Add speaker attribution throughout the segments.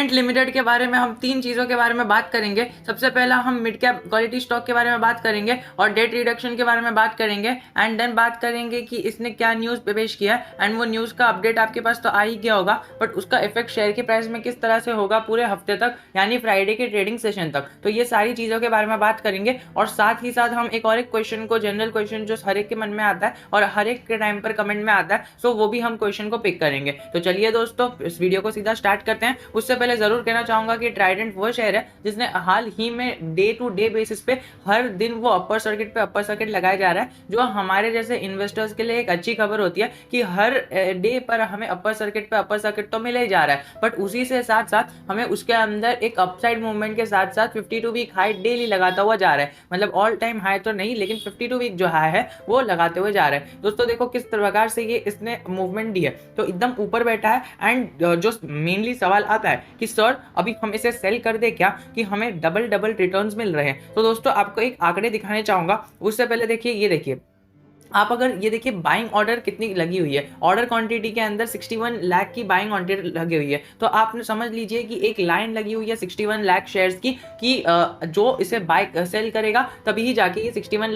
Speaker 1: Trident limited के बारे में हम 3 चीज़ों के बारे में बात करेंगे। सबसे पहला हम मिड कैप क्वालिटी स्टॉक के बारे में बात करेंगे और डेट रिडक्शन के बारे में बात करेंगे एंड देन बात करेंगे कि इसने क्या न्यूज़ पेश किया है एंड वो न्यूज़ का अपडेट आपके पास तो आ ही गया होगा, बट उसका इफेक्ट शेयर के प्राइस में किस तरह से होगा पूरे हफ्ते तक यानी फ्राइडे के ट्रेडिंग सेशन तक। तो ये सारी चीज़ों के बारे में बात करेंगे और साथ ही साथ हम एक और एक क्वेश्चन को, जनरल क्वेश्चन जो हर एक के मन में आता है और हर एक के टाइम पर कमेंट में आता है, सो वो भी हम क्वेश्चन को पिक करेंगे। तो चलिए दोस्तों इस वीडियो को सीधा स्टार्ट करते हैं। उससे पहले जरूर कहना चाहूंगा कि ट्राइडेंट वो शेयर है जिसने हाल ही में डे टू डे बेसिस पे हर दिन वो अपर सर्किट पे अपर सर्किट लगाया जा रहा है, जो हमारे जैसे इन्वेस्टर्स के लिए एक अच्छी खबर होती है कि हर डे पर हमें अपर सर्किट पे अपर सर्किट तो मिले ही जा रहा है, बट उसी से साथ साथ हमें उसके अंदर एक अपसाइड मूवमेंट के साथ साथ 52 वीक हाई डेली लगाता हुआ जा रहा है। मतलब ऑल टाइम हाई तो नहीं, लेकिन 52 वीक जो हाई है वो लगाते हुए जा रहा है। दोस्तों देखो किस प्रकार से ये इसने मूवमेंट दी है, तो एकदम ऊपर बैठा है एंड जो मेनली सवाल आता है कि सर अभी हम इसे सेल कर दे क्या, कि हमें डबल डबल रिटर्न्स मिल रहे हैं। तो दोस्तों आपको एक आंकड़े दिखाने चाहूंगा। उससे पहले देखिए, ये देखिए आप अगर ये देखिए बाइंग ऑर्डर कितनी लगी हुई है, ऑर्डर क्वांटिटी के अंदर 61 लाख की बाइंग ऑर्डर लगी हुई है। तो आपने समझ लीजिए कि एक लाइन लगी हुई है 61 लाख शेयर्स की कि जो इसे बाय सेल करेगा तभी ही जाके ये 61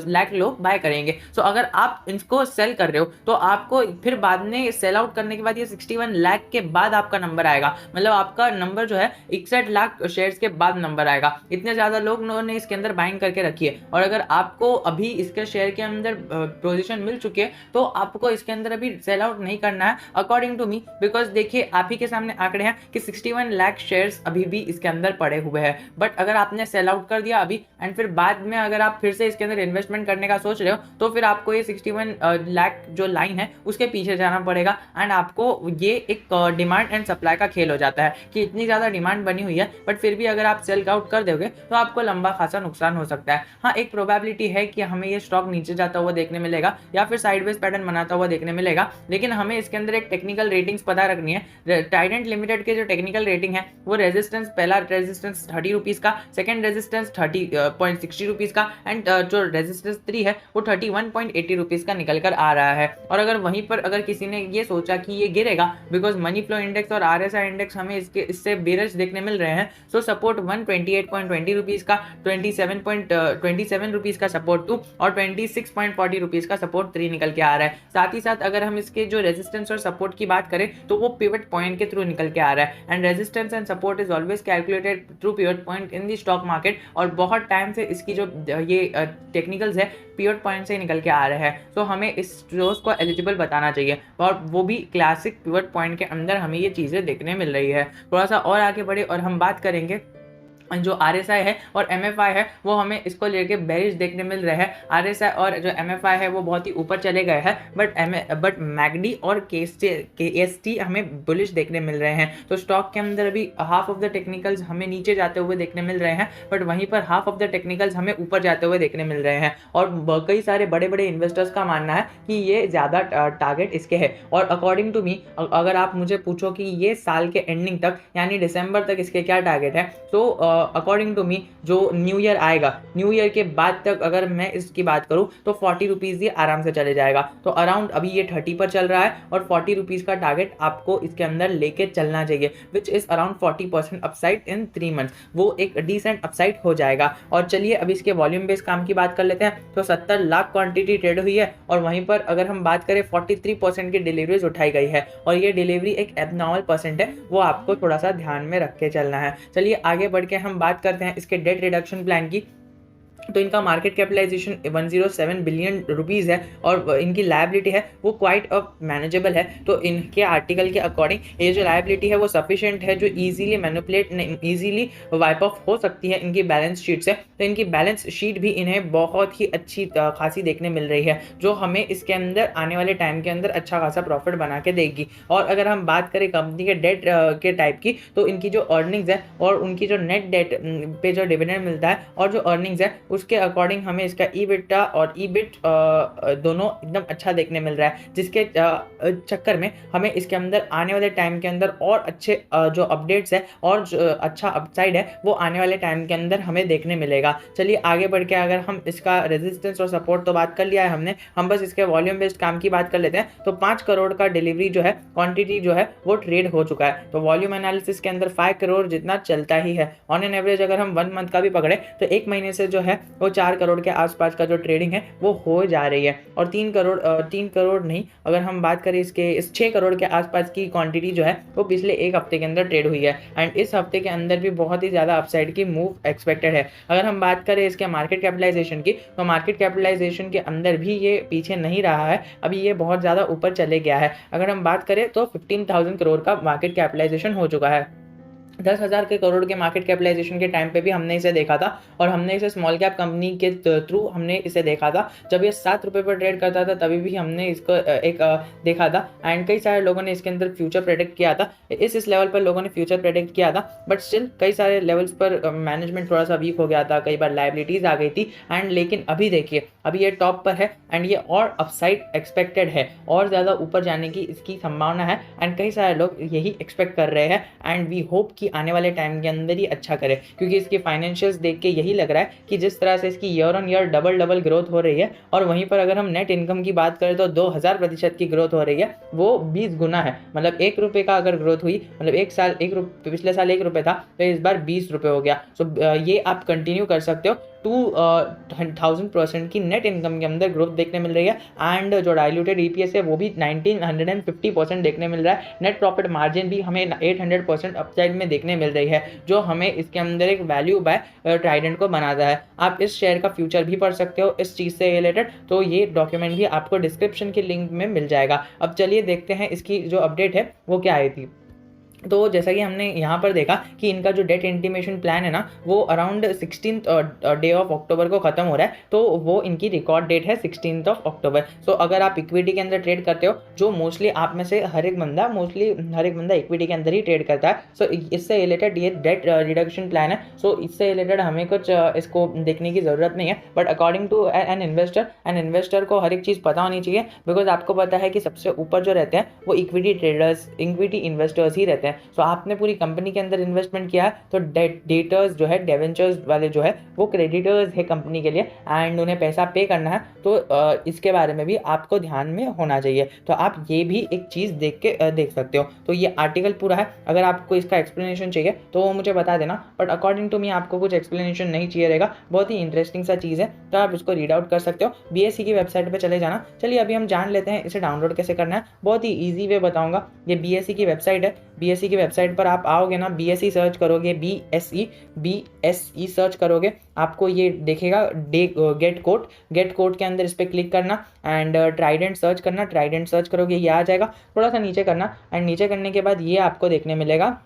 Speaker 1: लाख लोग बाय करेंगे। सो अगर आप इनको सेल कर रहे हो तो आपको फिर बाद में सेल आउट करने के बाद ये 61 लाख के बाद आपका नंबर आएगा। मतलब आपका नंबर जो है 61 लाख शेयर्स के बाद नंबर आएगा। इतने ज्यादा लोग ने इसके अंदर बाइंग करके रखी है और अगर आपको अभी इसके शेयर के अंदर पोजीशन मिल चुकी है तो आपको इसके अंदर अभी सेल आउट नहीं करना है अकॉर्डिंग टू मी, बिकॉज देखिए आप ही के सामने आंकड़े हैं कि 61 लाख शेयर्स अभी भी इसके अंदर पड़े हुए हैं। बट अगर आपने सेल आउट कर दिया अभी एंड फिर बाद में अगर आप फिर से इसके अंदर इन्वेस्टमेंट करने का सोच रहे हो तो फिर आपको ये 61 लाख जो लाइन है उसके पीछे जाना पड़ेगा एंड आपको ये एक डिमांड एंड सप्लाई का खेल हो जाता है कि इतनी ज्यादा डिमांड बनी हुई है बट फिर भी अगर आप सेल आउट कर दोगे तो आपको लंबा खासा नुकसान हो सकता है। हाँ, एक प्रोबेबिलिटी है कि हमें ये स्टॉक नीचे जाता हुआ देखने मिलेगा या फिर साइडवेज पैटर्न बनाता हुआ देखने मिलेगा, लेकिन हमें इसके अंदर एक टेक्निकल रेटिंग्स पता रखनी है। ट्राइडेंट लिमिटेड के जो टेक्निकल रेटिंग है वो रेजिस्टेंस, पहला रेजिस्टेंस 30 रुपीज का, सेकंड रेजिस्टेंस 30.60 रुपीज का एंड जो रेजिस्टेंस 3 है वो 31.80 रुपीज का निकल कर आ रहा है। और अगर वहीं पर अगर किसी ने ये सोचा कि ये गिरेगा बिकॉज मनी फ्लो इंडेक्स और RSI इंडेक्स हमें इससे बेरिश देखने मिल रहे हैं, सो सपोर्ट 128.20 रुपीज का, 27 रुपीज का सपोर्ट 2 और 26.40 रुपीज का सपोर्ट 3 निकल के आ रहा है। साथ ही साथ अगर हम इसके जो रेजिस्टेंस और सपोर्ट की बात करें तो वो पिवट पॉइंट के थ्रू निकल के आ रहा है and resistance and support is always calculated through pivot point in the stock market और बहुत टाइम से इसकी जो ये टेक्निकल्स है पिवट पॉइंट से निकल के आ रहे हैं। तो हमें इस रोज को एलिजिबल बताना चाहिए और वो भी क्लासिक पिवट पॉइंट के अंदर हमें ये चीजें देखने मिल रही है। थोड़ा सा और आगे बढ़े और हम बात करेंगे जो RSI है और MFI है वो हमें इसको लेके बेरिश देखने मिल रहे हैं। RSI और जो MFI है वो बहुत ही ऊपर चले गए हैं बट मैगडी और KST हमें बुलिश देखने मिल रहे हैं। तो स्टॉक के अंदर अभी हाफ ऑफ द टेक्निकल्स हमें नीचे जाते हुए देखने मिल रहे हैं बट वहीं पर हाफ ऑफ द टेक्निकल्स हमें ऊपर जाते हुए देखने मिल रहे हैं और कई सारे बड़े बड़े इन्वेस्टर्स का मानना है कि ये ज़्यादा टारगेट इसके है। और अकॉर्डिंग टू मी अगर आप मुझे पूछो कि ये साल के एंडिंग तक यानी दिसंबर तक इसके क्या टारगेट है, तो अकॉर्डिंग टू मी जो न्यू ईयर आएगा, न्यू ईयर के बाद तक अगर मैं इसकी बात करूं तो 40 रुपीज ये आराम से चले जाएगा। तो अराउंड अभी ये 30 पर चल रहा है और 40 रुपीज का टारगेट आपको इसके अंदर लेके चलना चाहिए which is around 40% upside in 3 months. वो एक डिसेंट अपसाइड हो जाएगा। और चलिए अभी इसके वॉल्यूम बेस्ड काम की बात कर लेते हैं। तो 70 लाख क्वांटिटी ट्रेड हुई है और वहीं पर अगर हम बात करें 43% की डिलीवरीज उठाई गई है और ये डिलीवरी एक एबनॉर्मल परसेंट है, वो आपको थोड़ा सा ध्यान में रख के चलना है। चलिए आगे बढ़ के हम बात करते हैं इसके डेट रिडक्शन प्लान की। तो इनका मार्केट कैपिटलाइजेशन 107 बिलियन रुपीज़ है और इनकी लायबिलिटी है वो क्वाइट मैनेजेबल है। तो इनके आर्टिकल के अकॉर्डिंग ये जो लायबिलिटी है वो सफिशिएंट है जो easily manipulate easily wipe off हो सकती है इनकी बैलेंस शीट से। तो इनकी बैलेंस शीट भी इन्हें बहुत ही अच्छी खासी देखने मिल रही है जो हमें इसके अंदर आने वाले टाइम के अंदर अच्छा खासा प्रॉफिट बना के देगी। और अगर हम बात करें कंपनी के डेट के टाइप की, तो इनकी जो अर्निंग्स है और उनकी जो नेट डेट पे जो डिविडेंड मिलता है और जो अर्निंग्स है उसके अकॉर्डिंग हमें इसका ईबिटा और ईबिट दोनों एकदम अच्छा देखने मिल रहा है, जिसके चक्कर में हमें इसके अंदर आने वाले टाइम के अंदर और अच्छे जो अपडेट्स है और जो अच्छा अपसाइड है वो आने वाले टाइम के अंदर हमें देखने मिलेगा। चलिए आगे बढ़ के अगर हम इसका रेजिस्टेंस और सपोर्ट तो बात कर लिया है हमने, हम बस इसके वॉल्यूम बेस्ड काम की बात कर लेते हैं। तो 5 करोड़ का डिलीवरी जो है, क्वांटिटी जो है वो ट्रेड हो चुका है। तो वॉल्यूम एनालिसिस के अंदर 5 करोड़ जितना चलता ही है। ऑन एन एवरेज अगर हम 1 मंथ का भी पकड़े तो एक महीने से जो है वो 4 करोड़ के आसपास का जो ट्रेडिंग है वो हो जा रही है। और 3 करोड़ नहीं, अगर हम बात करें इसके इस 6 करोड़ के आसपास की क्वांटिटी जो है वो पिछले एक हफ्ते के अंदर ट्रेड हुई है। एंड इस हफ्ते के अंदर भी बहुत ही ज़्यादा अपसाइड की मूव एक्सपेक्टेड है। अगर हम बात करें इसके मार्केट कैपिटलाइजेशन की, तो मार्केट कैपिटलाइजेशन के अंदर भी ये पीछे नहीं रहा है, अभी ये बहुत ज़्यादा ऊपर चले गया है। अगर हम बात करें तो 15,000 करोड़ का मार्केट कैपिटलाइजेशन हो चुका है। 10,000 के करोड़ के मार्केट कैपिटलाइजेशन के टाइम पे भी हमने इसे देखा था, और हमने इसे स्मॉल कैप कंपनी के थ्रू हमने इसे देखा था। जब ये 7 रुपये पर ट्रेड करता था तभी भी हमने इसको देखा था। एंड कई सारे लोगों ने इसके अंदर फ्यूचर प्रेडिक्ट किया था, इस लेवल पर लोगों ने फ्यूचर प्रेडिक्ट किया था। बट स्टिल कई सारे लेवल्स पर मैनेजमेंट थोड़ा सा वीक हो गया था, कई बार लाइबिलिटीज़ आ गई थी। एंड लेकिन अभी देखिए, अभी ये टॉप पर है एंड ये और अपसाइड एक्सपेक्टेड है, और ज़्यादा ऊपर जाने की इसकी संभावना है। एंड कई सारे लोग यही एक्सपेक्ट कर रहे हैं एंड वी होप कि आने वाले टाइम के अंदर ही अच्छा करे, क्योंकि इसकी फाइनेंशियल्स देख के यही लग रहा है कि जिस तरह से इसकी year on year double growth हो रही है, और वहीं पर अगर हम नेट इनकम की बात करें तो 2000% की ग्रोथ हो रही है, वो 20 गुना है। मतलब 1 रुपये का अगर ग्रोथ हुई, मतलब पिछले साल 1 रुपये था तो इस बार 20 रुपये हो गया। सो ये आप कंटिन्यू कर सकते हो। 2000% की नेट इनकम के अंदर ग्रोथ देखने मिल रही है। एंड जो डाइल्यूटेड ईपीएस है वो भी 1950% देखने मिल रहा है। नेट प्रॉफिट मार्जिन भी हमें 800% अपसाइड में देखने मिल रही है, जो हमें इसके अंदर एक वैल्यू बाय ट्राइडेंट को बनाता है। आप इस शेयर का फ्यूचर भी पढ़ सकते हो इस चीज़ से रिलेटेड, तो ये डॉक्यूमेंट भी आपको डिस्क्रिप्शन के लिंक में मिल जाएगा। अब चलिए देखते हैं इसकी जो अपडेट है वो क्या आई थी। तो जैसा कि हमने यहाँ पर देखा कि इनका जो डेट इंटीमेशन प्लान है ना, वो around 16th day of October को ख़त्म हो रहा है। तो वो इनकी रिकॉर्ड डेट है 16th ऑफ अक्टूबर। सो अगर आप इक्विटी के अंदर ट्रेड करते हो, जो मोस्टली आप में से हर एक बंदा इक्विटी के अंदर ही ट्रेड करता है, सो इससे रिलेटेड ये डेट रिडक्शन प्लान है। सो इससे रिलेटेड हमें कुछ इसको देखने की ज़रूरत नहीं है। But according to an investor को हर एक चीज़ पता होनी चाहिए, बिकॉज आपको पता है कि सबसे ऊपर जो रहते हैं वो इक्विटी ट्रेडर्स, इक्विटी इन्वेस्टर्स ही रहते हैं। सो आपने पूरी कंपनी के अंदर इन्वेस्टमेंट किया है, तो डेटर्स जो है, डेवेंचर्स वाले जो है, वो क्रेडिटर्स है कंपनी के लिए, एंड उन्हें पैसा पे करना है। तो इसके बारे में भी आपको ध्यान में होना चाहिए। तो आप ये भी एक चीज़ देख सकते हो। तो ये आर्टिकल पूरा है, अगर आपको इसका एक्सप्लेनेशन चाहिए तो वो मुझे बता देना। बट अकॉर्डिंग टू मी आपको कुछ एक्सप्लेनेशन नहीं चाहिए रहेगा, बहुत ही इंटरेस्टिंग सा चीज़ है, तो आप इसको रीड आउट कर सकते हो। बीएसई की वेबसाइट पर चले जाना। चलिए अभी हम जान लेते हैं इसे डाउनलोड कैसे करना है। बहुत ही ईजी वे बताऊँगा। ये बीएसई की वेबसाइट है। बीएसई की वेबसाइट पर आप आओगे ना, बीएसई सर्च करोगे, बीएसई सर्च करोगे, आपको ये देखेगा गेट कोड के अंदर इस पर क्लिक करना एंड ट्राइडेंट सर्च करना। ट्राइडेंट सर्च करोगे, ये आ जाएगा। थोड़ा सा नीचे करना एंड नीचे करने के बाद ये आपको देखने मिलेगा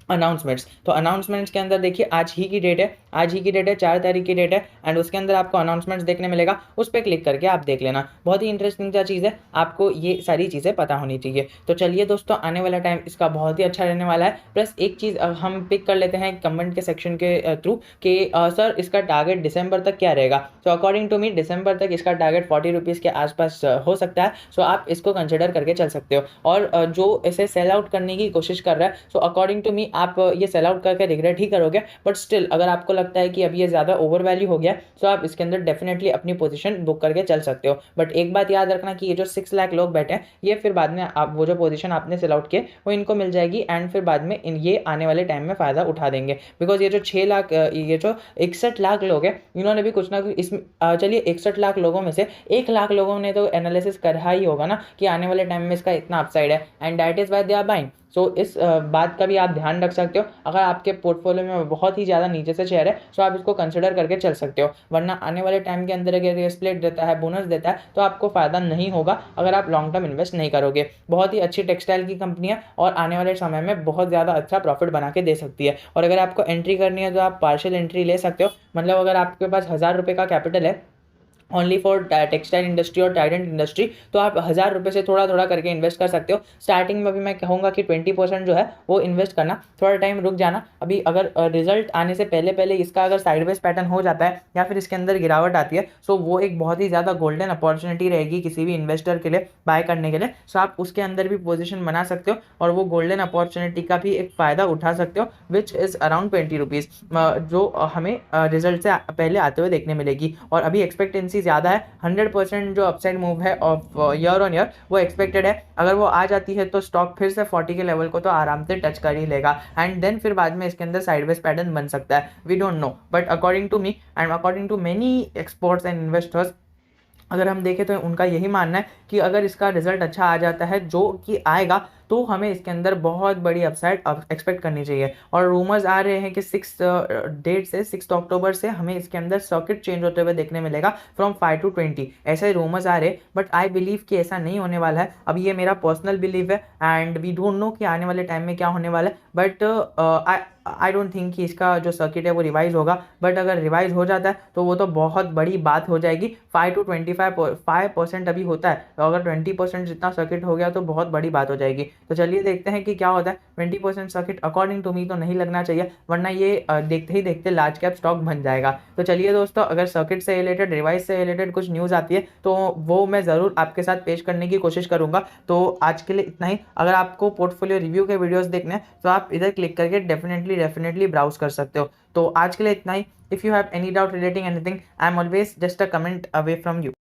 Speaker 1: अनाउंसमेंट्स। तो अनाउंसमेंट्स के अंदर देखिए आज ही की डेट है, 4 तारीख की डेट है, एंड उसके अंदर आपको अनाउंसमेंट्स देखने मिलेगा। उस पर क्लिक करके आप देख लेना। बहुत ही इंटरेस्टिंग सा चीज़ है, आपको ये सारी चीज़ें पता होनी चाहिए। तो चलिए दोस्तों, आने वाला टाइम इसका बहुत ही अच्छा रहने वाला है। प्लस एक चीज़ हम पिक कर लेते हैं कमेंट के सेक्शन के थ्रू कि सर इसका टारगेट दिसंबर तक क्या रहेगा। तो अकॉर्डिंग टू मी दिसंबर तक इसका टारगेट 40 रुपीज़ के आसपास हो सकता है। सो आप इसको कंसिडर करके चल सकते हो। और जो इसे सेल आउट करने की कोशिश कर रहा है, सो अकॉर्डिंग टू मी आप ये सेल आउट करके रिग्रेट ही करोगे। बट स्टिल अगर आपको लगता है कि अभी ये ज़्यादा ओवर वैल्यू हो गया, तो आप इसके अंदर डेफिनेटली अपनी पोजीशन बुक करके चल सकते हो। बट एक बात याद रखना कि ये जो 6 लाख लोग बैठे हैं, ये फिर बाद में आप वो जो पोजीशन आपने सेल आउट किए वो इनको मिल जाएगी, एंड फिर बाद में ये आने वाले टाइम में फ़ायदा उठा देंगे। बिकॉज ये जो 61 लाख लोग हैं, इन्होंने भी कुछ ना कुछ इसमें चलिए 61 लाख लोगों में से 1 लाख लोगों ने तो एनालिसिस करा ही होगा ना कि आने वाले टाइम में इसका इतना अपसाइड है, and that is why they are buying. So इस बात का भी आप ध्यान रख सकते हो। अगर आपके पोर्टफोलियो में बहुत ही ज़्यादा नीचे से शेयर है, तो आप इसको कंसिडर करके चल सकते हो। वरना आने वाले टाइम के अंदर अगर ये स्प्लिट देता है, बोनस देता है, तो आपको फ़ायदा नहीं होगा अगर आप लॉन्ग टर्म इन्वेस्ट नहीं करोगे। बहुत ही अच्छी टेक्सटाइल की कंपनी है और आने वाले समय में बहुत ज़्यादा अच्छा प्रॉफिट बना के दे सकती है। और अगर आपको एंट्री करनी है तो आप पार्शियल एंट्री ले सकते हो। मतलब अगर आपके पास 1000 रुपये का कैपिटल है ओनली फॉर टेक्सटाइल इंडस्ट्री और टाइडेंट इंडस्ट्री। तो आप 1000 रुपये से थोड़ा थोड़ा करके इन्वेस्ट कर सकते हो। स्टार्टिंग में भी मैं कहूँगा कि 20% जो है वो इन्वेस्ट करना, थोड़ा टाइम रुक जाना। अभी अगर रिजल्ट आने से पहले पहले इसका अगर साइडवेज पैटर्न हो जाता है या फिर इसके अंदर गिरावट आती है, सो वो एक बहुत ही ज़्यादा गोल्डन अपॉर्चुनिटी रहेगी किसी भी इन्वेस्टर के लिए बाय करने के लिए। सो आप उसके अंदर भी पोजिशन बना सकते हो और वो गोल्डन अपॉर्चुनिटी का भी एक फ़ायदा उठा सकते हो, विच इज़ अराउंड 20 रुपीज़, जो हमें रिजल्ट से पहले आते हुए देखने मिलेगी। और अभी एक्सपेक्टेंसी ज़्यादा है, 100% जो अपसाइड मूव है ऑफ ईयर ऑन ईयर वो एक्सपेक्टेड है। अगर वो आ जाती है तो स्टॉक फिर से 40 के लेवल को तो आराम से टच कर ही लेगा, एंड देन फिर बाद में इसके अंदर साइडवेज पैटर्न बन सकता है। We don't know, but according to me and according to many experts and investors, अगर हम देखें तो उनका यही मानना है कि अगर इसका रिजल्ट अच्छा आ जाता है, जो कि आएगा, तो हमें इसके अंदर बहुत बड़ी अपसाइड एक्सपेक्ट करनी चाहिए। और रूमर्स आ रहे हैं कि 6 अक्टूबर से हमें इसके अंदर सर्किट चेंज होते हुए देखने मिलेगा फ्रॉम 5 to 20, ऐसे रूमर्स आ रहे हैं। बट आई बिलीव कि ऐसा नहीं होने वाला है। अब ये मेरा पर्सनल बिलीव है एंड वी डोंट नो कि आने वाले टाइम में क्या होने वाला है। बट आई डोंट थिंक कि इसका जो सर्किट है वो रिवाइज होगा। बट अगर रिवाइज हो जाता है तो वो तो बहुत बड़ी बात हो जाएगी। 5 to 25% अभी होता है, तो अगर 20% जितना सर्किट हो गया तो बहुत बड़ी बात हो जाएगी। तो चलिए देखते हैं कि क्या होता है। 20% सर्किट अकॉर्डिंग टू मी तो नहीं लगना चाहिए, वरना ये देखते ही देखते लार्ज कैप स्टॉक बन जाएगा। तो चलिए दोस्तों, अगर सर्किट से रिलेटेड, रिवाइज से रिलेटेड कुछ न्यूज़ आती है तो वो मैं ज़रूर आपके साथ पेश करने की कोशिश करूंगा। तो आज के लिए इतना ही। अगर आपको पोर्टफोलियो रिव्यू के वीडियोस देखने हैं तो आप इधर क्लिक करके डेफिनेटली ब्राउज कर सकते हो। तो आज के लिए इतना ही। If you have any doubt relating anything, I am always just a comment away from you.